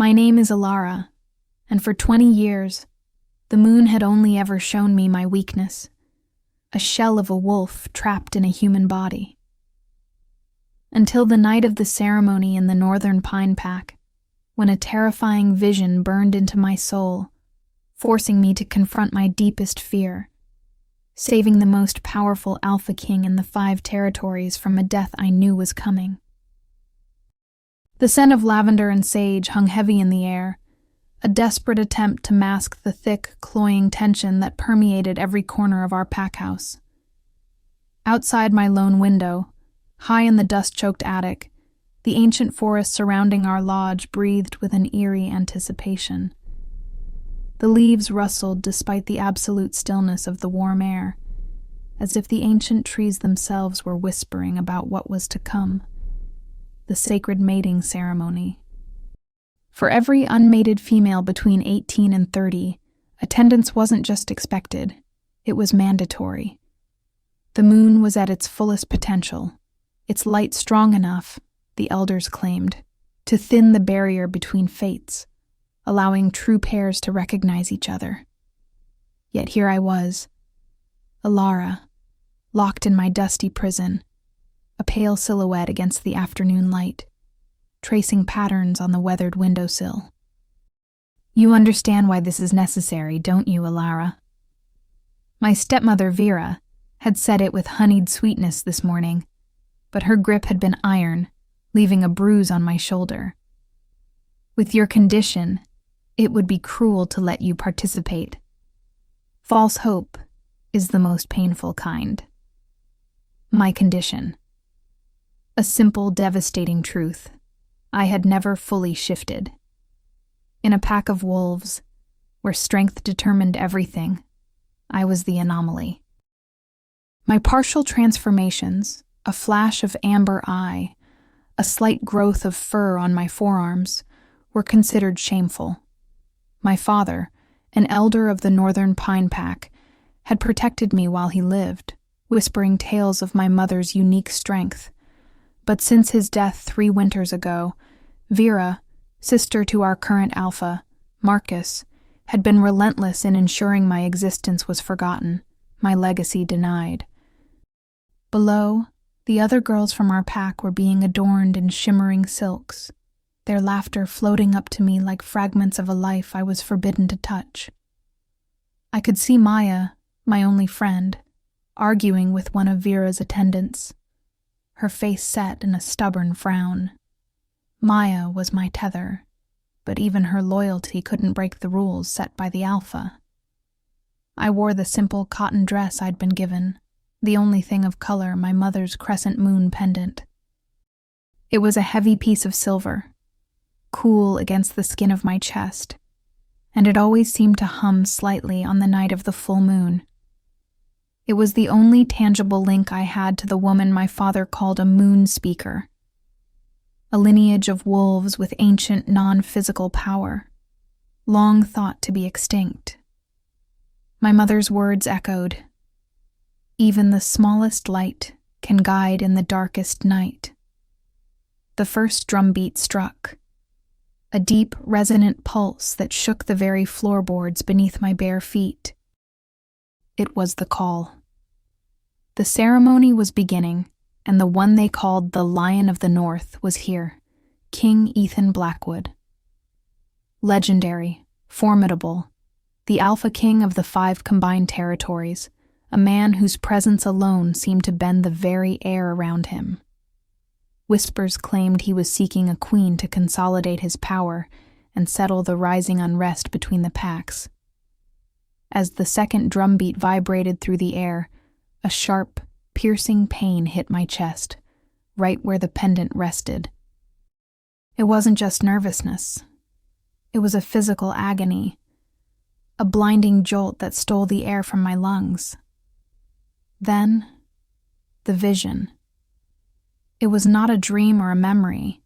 My name is Alara, and for 20 years, the moon had only ever shown me my weakness, a shell of a wolf trapped in a human body. Until the night of the ceremony in the northern pine pack, when a terrifying vision burned into my soul, forcing me to confront my deepest fear, saving the most powerful Alpha King in the 5 territories from a death I knew was coming. The scent of lavender and sage hung heavy in the air, a desperate attempt to mask the thick, cloying tension that permeated every corner of our pack house. Outside my lone window, high in the dust-choked attic, the ancient forest surrounding our lodge breathed with an eerie anticipation. The leaves rustled despite the absolute stillness of the warm air, as if the ancient trees themselves were whispering about what was to come, the sacred mating ceremony. For every unmated female between 18 and 30, attendance wasn't just expected, it was mandatory. The moon was at its fullest potential, its light strong enough, the elders claimed, to thin the barrier between fates, allowing true pairs to recognize each other. Yet here I was, Alara, locked in my dusty prison, a pale silhouette against the afternoon light, tracing patterns on the weathered windowsill. You understand why this is necessary, don't you, Alara? My stepmother, Vera, had said it with honeyed sweetness this morning, but her grip had been iron, leaving a bruise on my shoulder. With your condition, it would be cruel to let you participate. False hope is the most painful kind. My condition. A simple, devastating truth. I had never fully shifted. In a pack of wolves, where strength determined everything, I was the anomaly. My partial transformations, a flash of amber eye, a slight growth of fur on my forearms, were considered shameful. My father, an elder of the northern pine pack, had protected me while he lived, whispering tales of my mother's unique strength. But since his death 3 winters ago, Vera, sister to our current alpha, Marcus, had been relentless in ensuring my existence was forgotten, my legacy denied. Below, the other girls from our pack were being adorned in shimmering silks, their laughter floating up to me like fragments of a life I was forbidden to touch. I could see Maya, my only friend, arguing with one of Vera's attendants, her face set in a stubborn frown. Maya was my tether, but even her loyalty couldn't break the rules set by the alpha. I wore the simple cotton dress I'd been given, the only thing of color my mother's crescent moon pendant. It was a heavy piece of silver, cool against the skin of my chest, and it always seemed to hum slightly on the night of the full moon. It was the only tangible link I had to the woman my father called a moon speaker, a lineage of wolves with ancient non-physical power, long thought to be extinct. My mother's words echoed, "Even the smallest light can guide in the darkest night." The first drumbeat struck, a deep, resonant pulse that shook the very floorboards beneath my bare feet. It was the call. The ceremony was beginning, and the one they called the Lion of the North was here, King Ethan Blackwood. Legendary, formidable, the Alpha King of the 5 combined territories, a man whose presence alone seemed to bend the very air around him. Whispers claimed he was seeking a queen to consolidate his power and settle the rising unrest between the packs. As the second drumbeat vibrated through the air, a sharp, piercing pain hit my chest, right where the pendant rested. It wasn't just nervousness. It was a physical agony, a blinding jolt that stole the air from my lungs. Then, the vision. It was not a dream or a memory.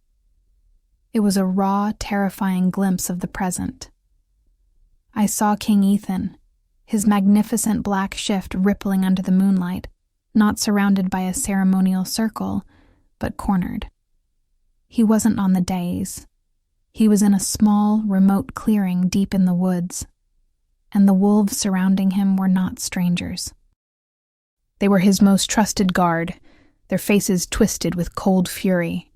It was a raw, terrifying glimpse of the present. I saw King Ethan, his magnificent black shift rippling under the moonlight, not surrounded by a ceremonial circle, but cornered. He wasn't on the dais. He was in a small, remote clearing deep in the woods, and the wolves surrounding him were not strangers. They were his most trusted guard, their faces twisted with cold fury.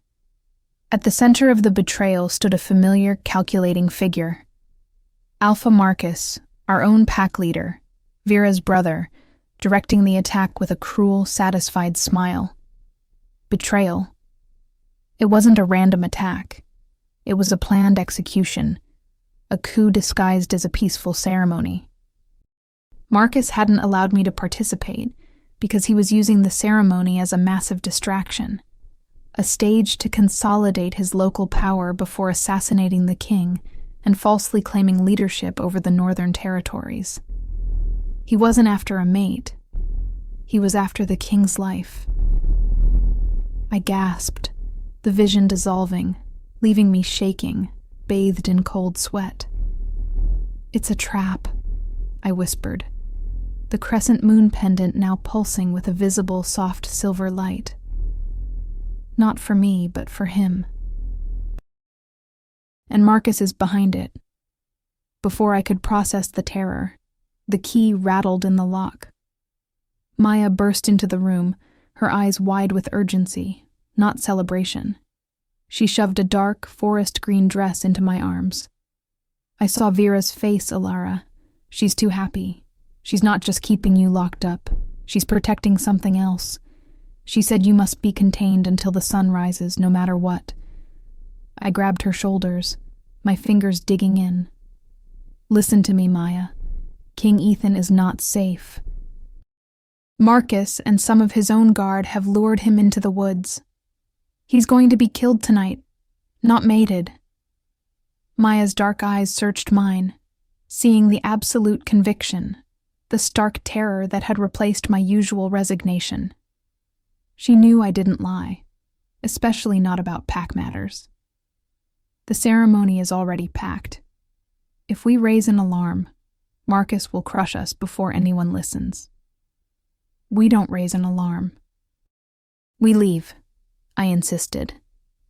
At the center of the betrayal stood a familiar, calculating figure. Alpha Marcus, our own pack leader, Vera's brother, directing the attack with a cruel, satisfied smile. Betrayal. It wasn't a random attack. It was a planned execution, a coup disguised as a peaceful ceremony. Marcus hadn't allowed me to participate because he was using the ceremony as a massive distraction, a stage to consolidate his local power before assassinating the king and falsely claiming leadership over the northern territories. He wasn't after a mate. He was after the king's life. I gasped, the vision dissolving, leaving me shaking, bathed in cold sweat. "It's a trap," I whispered, the crescent moon pendant now pulsing with a visible soft silver light. Not for me, but for him. And Marcus is behind it. Before I could process the terror, the key rattled in the lock. Maya burst into the room, her eyes wide with urgency, not celebration. She shoved a dark, forest green dress into my arms. I saw Vera's face, Alara. She's too happy. She's not just keeping you locked up. She's protecting something else. She said you must be contained until the sun rises, no matter what. I grabbed her shoulders, my fingers digging in. Listen to me, Maya. King Ethan is not safe. Marcus and some of his own guard have lured him into the woods. He's going to be killed tonight, not mated. Maya's dark eyes searched mine, seeing the absolute conviction, the stark terror that had replaced my usual resignation. She knew I didn't lie, especially not about pack matters. The ceremony is already packed. If we raise an alarm, Marcus will crush us before anyone listens. We don't raise an alarm. We leave, I insisted,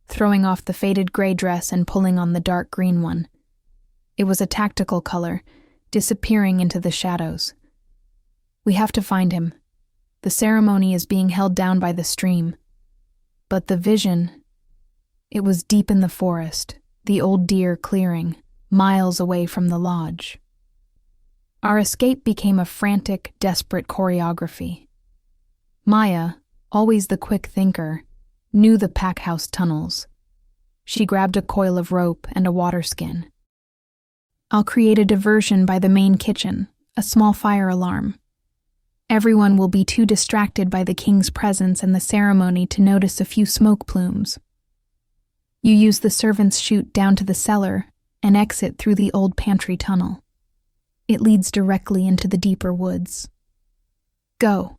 throwing off the faded gray dress and pulling on the dark green one. It was a tactical color, disappearing into the shadows. We have to find him. The ceremony is being held down by the stream. But the vision, it was deep in the forest, the old deer clearing, miles away from the lodge. Our escape became a frantic, desperate choreography. Maya, always the quick thinker, knew the pack house tunnels. She grabbed a coil of rope and a water skin. I'll create a diversion by the main kitchen, a small fire alarm. Everyone will be too distracted by the king's presence and the ceremony to notice a few smoke plumes. You use the servants' chute down to the cellar and exit through the old pantry tunnel. It leads directly into the deeper woods. Go.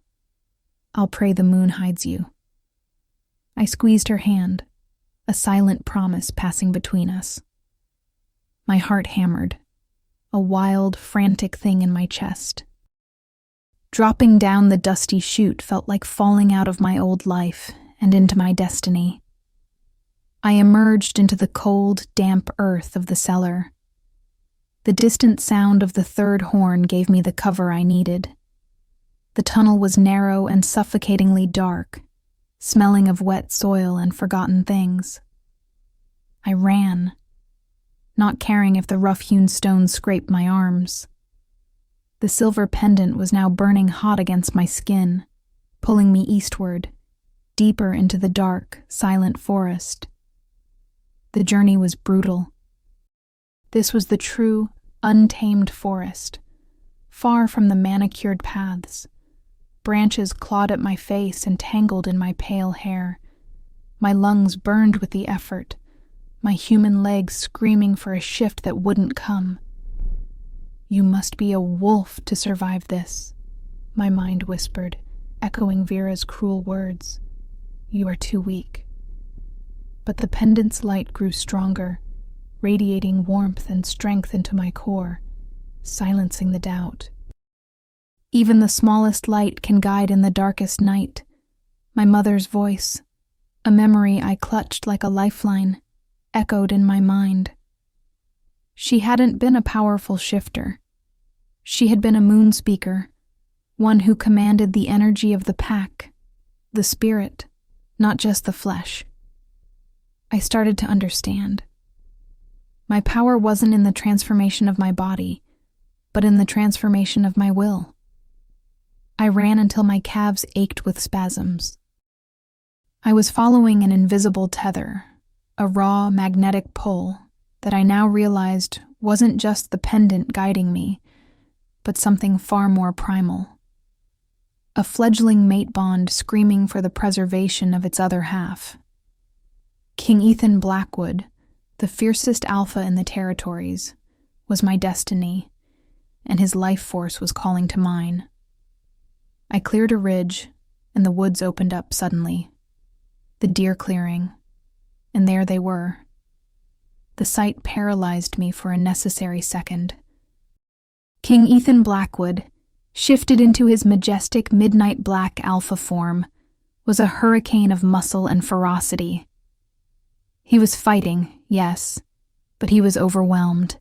I'll pray the moon hides you. I squeezed her hand, a silent promise passing between us. My heart hammered, a wild, frantic thing in my chest. Dropping down the dusty chute felt like falling out of my old life and into my destiny. I emerged into the cold, damp earth of the cellar. The distant sound of the third horn gave me the cover I needed. The tunnel was narrow and suffocatingly dark, smelling of wet soil and forgotten things. I ran, not caring if the rough-hewn stones scraped my arms. The silver pendant was now burning hot against my skin, pulling me eastward, deeper into the dark, silent forest. The journey was brutal. This was the true, untamed forest, far from the manicured paths. Branches clawed at my face and tangled in my pale hair. My lungs burned with the effort, my human legs screaming for a shift that wouldn't come. You must be a wolf to survive this, my mind whispered, echoing Vera's cruel words. You are too weak. But the pendant's light grew stronger, radiating warmth and strength into my core, silencing the doubt. Even the smallest light can guide in the darkest night. My mother's voice, a memory I clutched like a lifeline, echoed in my mind, She hadn't been a powerful shifter. She had been a moon speaker, one who commanded the energy of the pack, the spirit, not just the flesh. I started to understand. My power wasn't in the transformation of my body, but in the transformation of my will. I ran until my calves ached with spasms. I was following an invisible tether, a raw magnetic pull that I now realized wasn't just the pendant guiding me, but something far more primal. A fledgling mate bond screaming for the preservation of its other half. King Ethan Blackwood, the fiercest alpha in the territories, was my destiny, and his life force was calling to mine. I cleared a ridge, and the woods opened up suddenly. The deer clearing, and there they were. The sight paralyzed me for a necessary second. King Ethan Blackwood, shifted into his majestic midnight black alpha form, was a hurricane of muscle and ferocity. He was fighting, yes, but he was overwhelmed.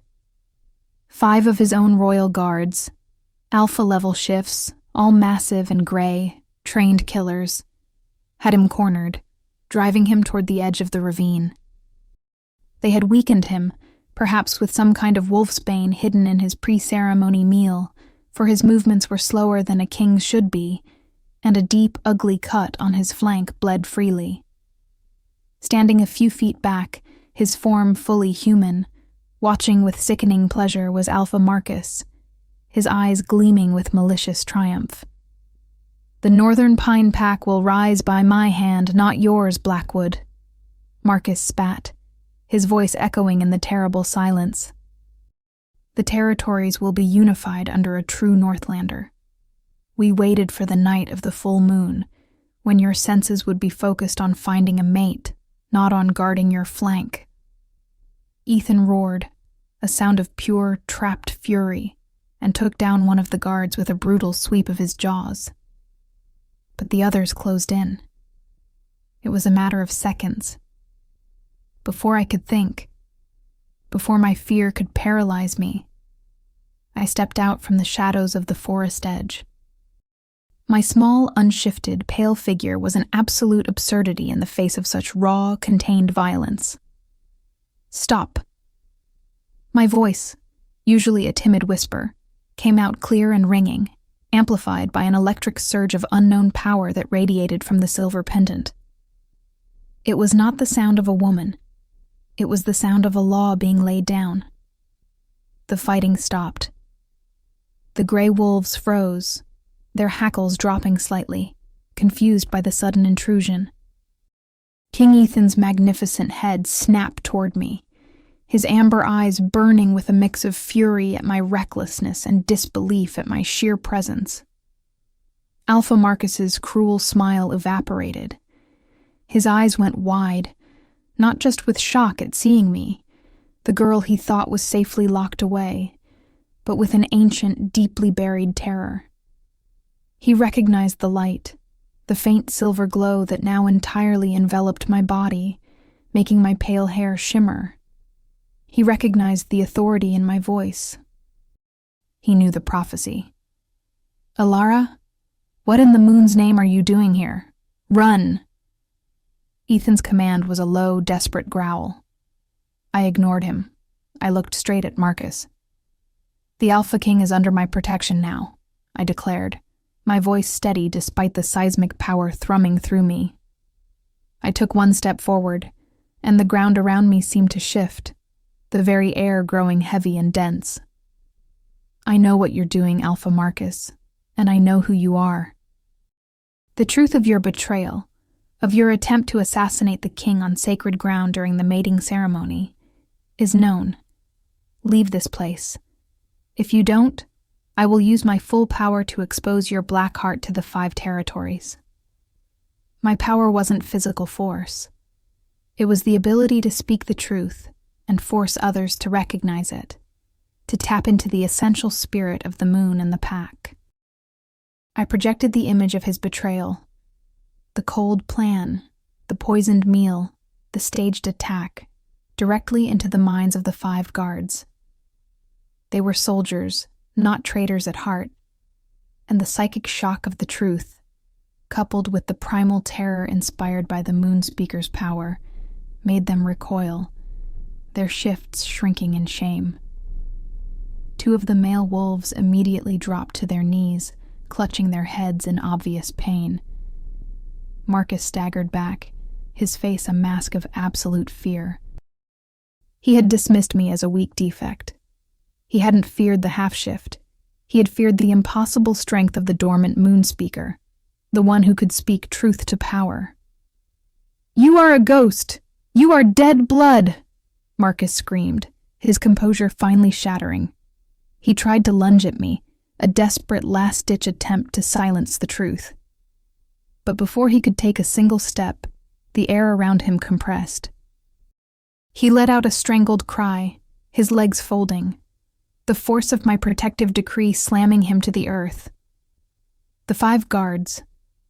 5 of his own royal guards, alpha-level shifts, all massive and gray, trained killers, had him cornered, driving him toward the edge of the ravine. They had weakened him, perhaps with some kind of wolfsbane hidden in his pre-ceremony meal, for his movements were slower than a king's should be, and a deep, ugly cut on his flank bled freely. Standing a few feet back, his form fully human, watching with sickening pleasure was Alpha Marcus, his eyes gleaming with malicious triumph. "The Northern Pine Pack will rise by my hand, not yours, Blackwood," Marcus spat, his voice echoing in the terrible silence. "The territories will be unified under a true Northlander. We waited for the night of the full moon, when your senses would be focused on finding a mate, not on guarding your flank." Ethan roared, a sound of pure, trapped fury, and took down one of the guards with a brutal sweep of his jaws. But the others closed in. It was a matter of seconds. Before I could think, before my fear could paralyze me, I stepped out from the shadows of the forest edge. My small, unshifted, pale figure was an absolute absurdity in the face of such raw, contained violence. "Stop." My voice, usually a timid whisper, came out clear and ringing, amplified by an electric surge of unknown power that radiated from the silver pendant. It was not the sound of a woman. It was the sound of a law being laid down. The fighting stopped. The gray wolves froze, their hackles dropping slightly, confused by the sudden intrusion. King Ethan's magnificent head snapped toward me, his amber eyes burning with a mix of fury at my recklessness and disbelief at my sheer presence. Alpha Marcus's cruel smile evaporated. His eyes went wide, not just with shock at seeing me, the girl he thought was safely locked away, but with an ancient, deeply buried terror. He recognized the light, the faint silver glow that now entirely enveloped my body, making my pale hair shimmer. He recognized the authority in my voice. He knew the prophecy. "Alara, what in the moon's name are you doing here? Run!" Ethan's command was a low, desperate growl. I ignored him. I looked straight at Marcus. "The Alpha King is under my protection now," I declared, my voice steady despite the seismic power thrumming through me. I took one step forward, and the ground around me seemed to shift, the very air growing heavy and dense. "I know what you're doing, Alpha Marcus, and I know who you are. The truth of your betrayal, of your attempt to assassinate the king on sacred ground during the mating ceremony, is known. Leave this place. If you don't, I will use my full power to expose your black heart to the 5 territories." My power wasn't physical force. It was the ability to speak the truth and force others to recognize it, to tap into the essential spirit of the moon and the pack. I projected the image of his betrayal, the cold plan, the poisoned meal, the staged attack, directly into the minds of the 5 guards. They were soldiers, not traitors at heart, and the psychic shock of the truth, coupled with the primal terror inspired by the moon speaker's power, made them recoil, their shifts shrinking in shame. Two of the male wolves immediately dropped to their knees, clutching their heads in obvious pain. Marcus staggered back, his face a mask of absolute fear. He had dismissed me as a weak defect. He hadn't feared the half-shift. He had feared the impossible strength of the dormant moon speaker, the one who could speak truth to power. "You are a ghost! You are dead blood!" Marcus screamed, his composure finally shattering. He tried to lunge at me, a desperate last-ditch attempt to silence the truth. But before he could take a single step, the air around him compressed. He let out a strangled cry, his legs folding, the force of my protective decree slamming him to the earth. The 5 guards,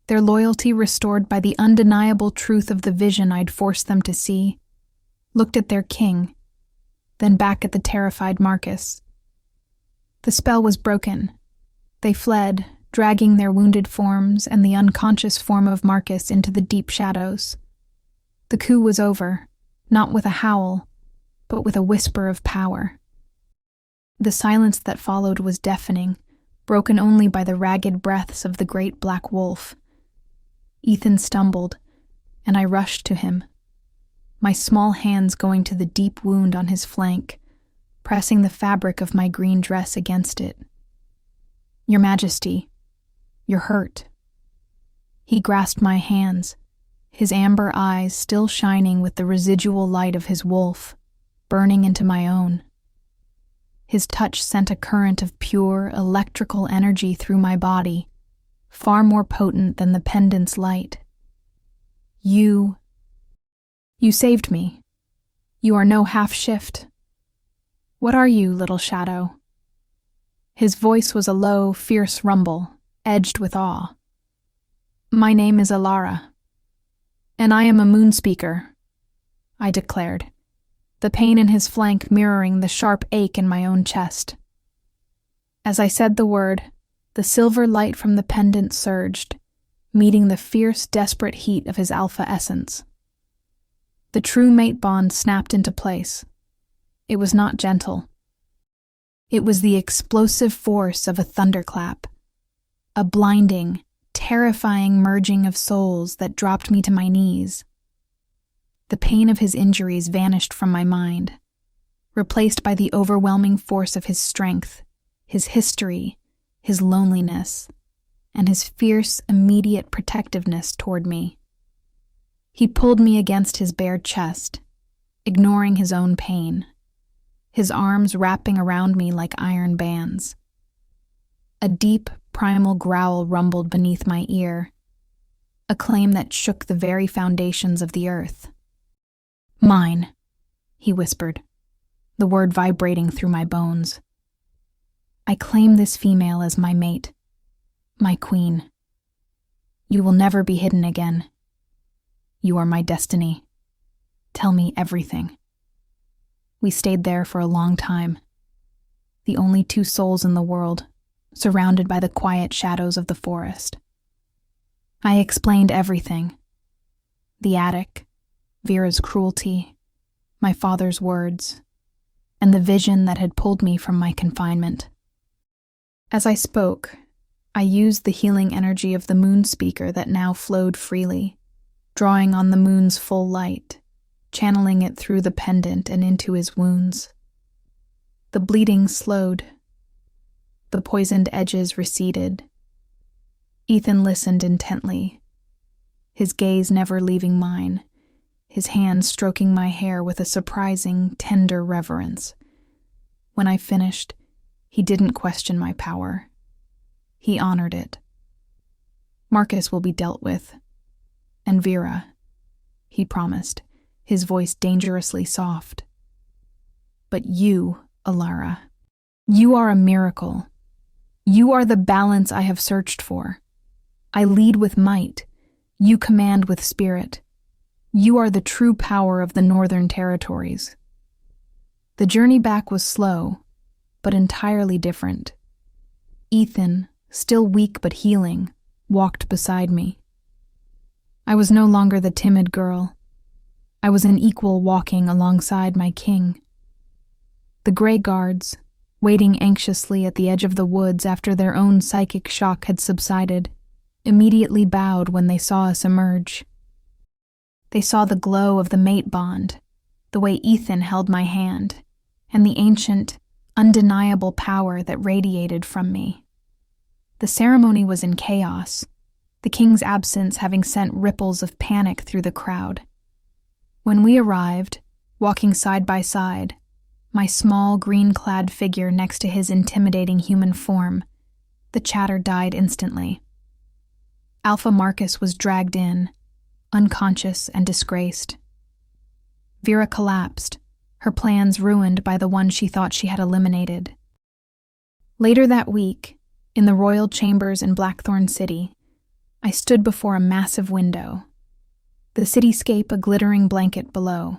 their loyalty restored by the undeniable truth of the vision I'd forced them to see, looked at their king, then back at the terrified Marcus. The spell was broken. They fled, dragging their wounded forms and the unconscious form of Marcus into the deep shadows. The coup was over, not with a howl, but with a whisper of power. The silence that followed was deafening, broken only by the ragged breaths of the great black wolf. Ethan stumbled, and I rushed to him, my small hands going to the deep wound on his flank, pressing the fabric of my green dress against it. "Your Majesty, you're hurt." He grasped my hands, his amber eyes still shining with the residual light of his wolf, burning into my own. His touch sent a current of pure, electrical energy through my body, far more potent than the pendant's light. You saved me. You are no half-shift. What are you, little shadow?" His voice was a low, fierce rumble, edged with awe. "My name is Alara, and I am a moon speaker," I declared, the pain in his flank mirroring the sharp ache in my own chest. As I said the word, the silver light from the pendant surged, meeting the fierce, desperate heat of his alpha essence. The true mate bond snapped into place. It was not gentle. It was the explosive force of a thunderclap, a blinding, terrifying merging of souls that dropped me to my knees. The pain of his injuries vanished from my mind, replaced by the overwhelming force of his strength, his history, his loneliness, and his fierce, immediate protectiveness toward me. He pulled me against his bare chest, ignoring his own pain, his arms wrapping around me like iron bands. A deep, primal growl rumbled beneath my ear, a claim that shook the very foundations of the earth. "Mine," he whispered, the word vibrating through my bones. "I claim this female as my mate, my queen. You will never be hidden again. You are my destiny. Tell me everything." We stayed there for a long time, the only 2 souls in the world, surrounded by the quiet shadows of the forest. I explained everything. The attic, Vera's cruelty, my father's words, and the vision that had pulled me from my confinement. As I spoke, I used the healing energy of the moon speaker that now flowed freely, drawing on the moon's full light, channeling it through the pendant and into his wounds. The bleeding slowed. The poisoned edges receded. Ethan listened intently, his gaze never leaving mine, his hand stroking my hair with a surprising, tender reverence. When I finished, he didn't question my power. He honored it. "Marcus will be dealt with. And Vera," he promised, his voice dangerously soft. "But you, Alara, you are a miracle. You are the balance I have searched for. I lead with might. You command with spirit. You are the true power of the Northern Territories." The journey back was slow, but entirely different. Ethan, still weak but healing, walked beside me. I was no longer the timid girl. I was an equal walking alongside my king. The gray guards, waiting anxiously at the edge of the woods after their own psychic shock had subsided, immediately bowed when they saw us emerge. They saw the glow of the mate bond, the way Ethan held my hand, and the ancient, undeniable power that radiated from me. The ceremony was in chaos, the king's absence having sent ripples of panic through the crowd. When we arrived, walking side by side, my small green-clad figure next to his intimidating human form, the chatter died instantly. Alpha Marcus was dragged in, unconscious and disgraced. Vera collapsed, her plans ruined by the one she thought she had eliminated. Later that week, in the royal chambers in Blackthorn City, I stood before a massive window, the cityscape a glittering blanket below.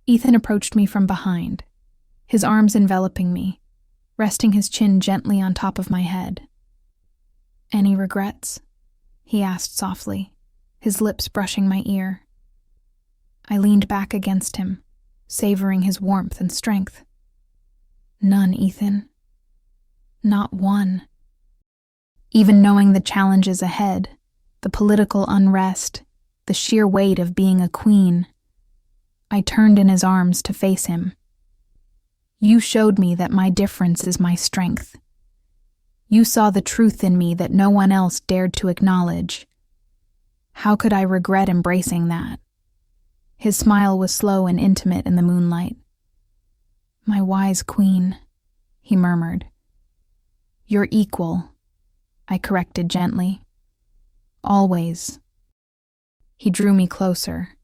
Ethan approached me from behind, his arms enveloping me, resting his chin gently on top of my head. "Any regrets?" he asked softly, his lips brushing my ear. I leaned back against him, savoring his warmth and strength. "None, Ethan. Not one." Even knowing the challenges ahead, the political unrest, the sheer weight of being a queen, I turned in his arms to face him. "You showed me that my difference is my strength. You saw the truth in me that no one else dared to acknowledge. How could I regret embracing that?" His smile was slow and intimate in the moonlight. "My wise queen," he murmured. "You're equal," I corrected gently. "Always." He drew me closer,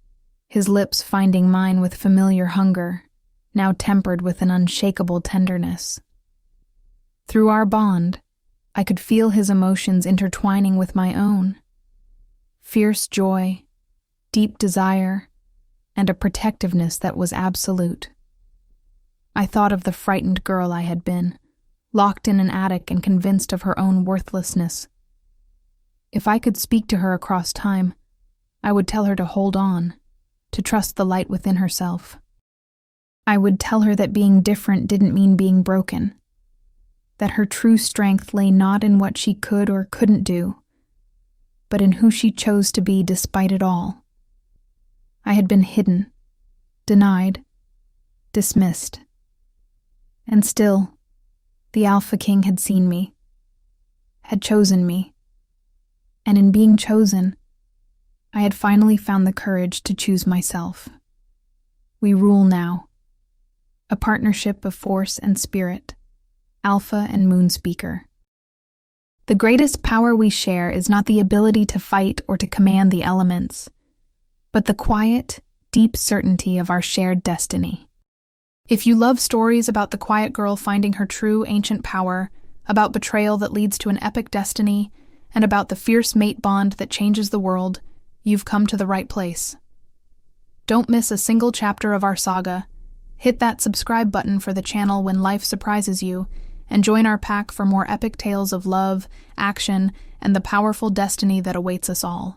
his lips finding mine with familiar hunger, now tempered with an unshakable tenderness. Through our bond, I could feel his emotions intertwining with my own. Fierce joy, deep desire, and a protectiveness that was absolute. I thought of the frightened girl I had been, locked in an attic and convinced of her own worthlessness. If I could speak to her across time, I would tell her to hold on, to trust the light within herself. I would tell her that being different didn't mean being broken, that her true strength lay not in what she could or couldn't do, but in who she chose to be despite it all. I had been hidden, denied, dismissed. And still, the Alpha King had seen me, had chosen me, and in being chosen, I had finally found the courage to choose myself. We rule now, a partnership of force and spirit, Alpha and Moonspeaker. The greatest power we share is not the ability to fight or to command the elements, but the quiet, deep certainty of our shared destiny. If you love stories about the quiet girl finding her true ancient power, about betrayal that leads to an epic destiny, and about the fierce mate bond that changes the world, you've come to the right place. Don't miss a single chapter of our saga. Hit that subscribe button for the channel when life surprises you, and join our pack for more epic tales of love, action, and the powerful destiny that awaits us all.